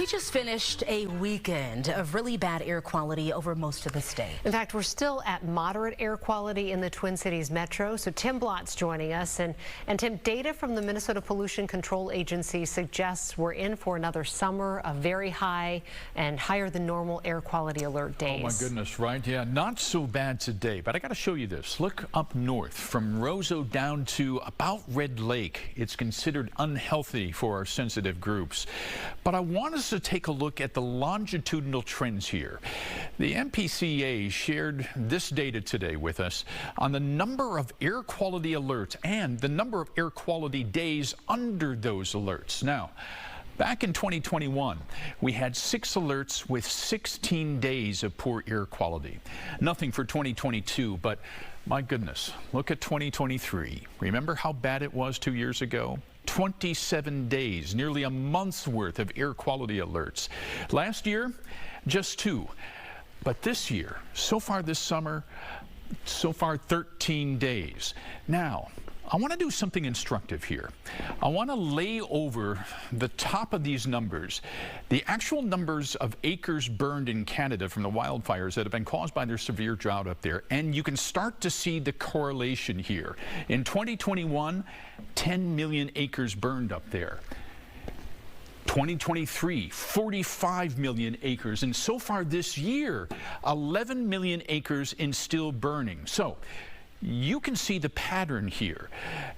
We just finished a weekend of really bad air quality over most of the state. In fact, we're still at moderate air quality in the Twin Cities metro. So Tim Blott's joining us. And Tim, data from the Minnesota Pollution Control Agency suggests we're in for another summer of very high and higher than normal air quality alert days. Oh my goodness, right? Yeah, not so bad today, but I got to show you this. Look up north from Roseau down to about Red Lake. It's considered unhealthy for our sensitive groups. But I want us to take a look at the longitudinal trends here. The MPCA shared this data today with us on the number of air quality alerts and the number of air quality days under those alerts. Now, back in 2021, we had 6 alerts with 16 days of poor air quality. Nothing for 2022, but my goodness, look at 2023. Remember how bad it was 2 years ago? 27 days, nearly a month's worth of air quality alerts. Last year, just 2. But this year, so far this summer, 13 days. Now, I want to do something instructive here. I want to lay over the top of these numbers the actual numbers of acres burned in Canada from the wildfires that have been caused by their severe drought up there. And you can start to see the correlation here. In 2021, 10 million acres burned up there. 2023, 45 million acres. And so far this year, 11 million acres in still burning. So you can see the pattern here.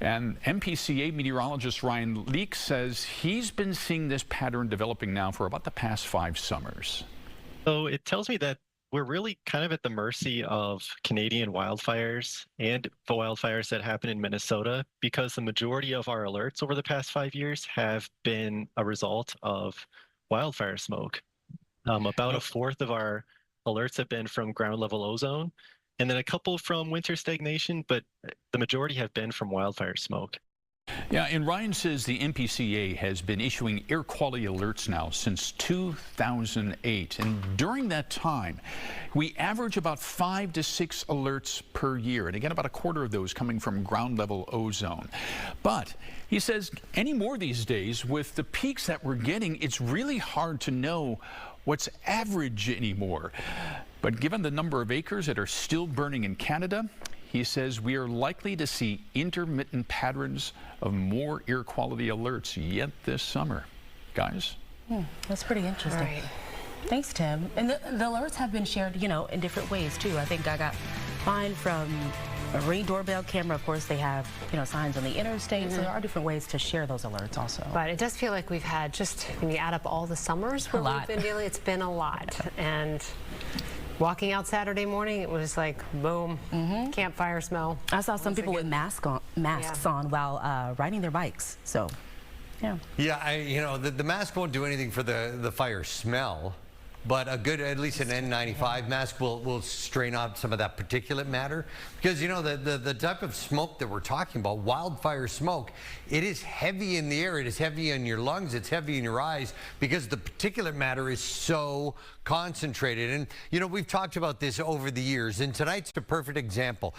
And MPCA meteorologist Ryan Leake says he's been seeing this pattern developing now for about the past 5 summers. So it tells me that we're really kind of at the mercy of Canadian wildfires and the wildfires that happen in Minnesota, because the majority of our alerts over the past 5 years have been a result of wildfire smoke. About a fourth of our alerts have been from ground level ozone, and then a couple from winter stagnation, but the majority have been from wildfire smoke. Yeah, and Ryan says the MPCA has been issuing air quality alerts now since 2008. And during that time, we average about 5 to 6 alerts per year. And again, about a quarter of those coming from ground level ozone. But he says any more these days, with the peaks that we're getting, it's really hard to know what's average anymore. But given the number of acres that are still burning in Canada, he says we are likely to see intermittent patterns of more air quality alerts yet this summer. Guys? That's pretty interesting. Right. Thanks, Tim. And the alerts have been shared, you know, in different ways, too. I think I got mine from a Ring doorbell camera. Of course, they have, you know, signs on the interstate. So there are different ways to share those alerts also. But it does feel like we've had, just when you add up all the summers where we've been dealing, it's been a lot. And walking out Saturday morning, it was like, boom, campfire smell. I saw some people with masks on while riding their bikes. So, yeah. Yeah, you know, the mask won't do anything for the fire smell, but a good, at least an N95 mask will strain out some of that particulate matter. Because, you know, the type of smoke that we're talking about, wildfire smoke, it is heavy in the air, it is heavy in your lungs, it's heavy in your eyes, because the particulate matter is so concentrated. And, you know, we've talked about this over the years, and tonight's a perfect example.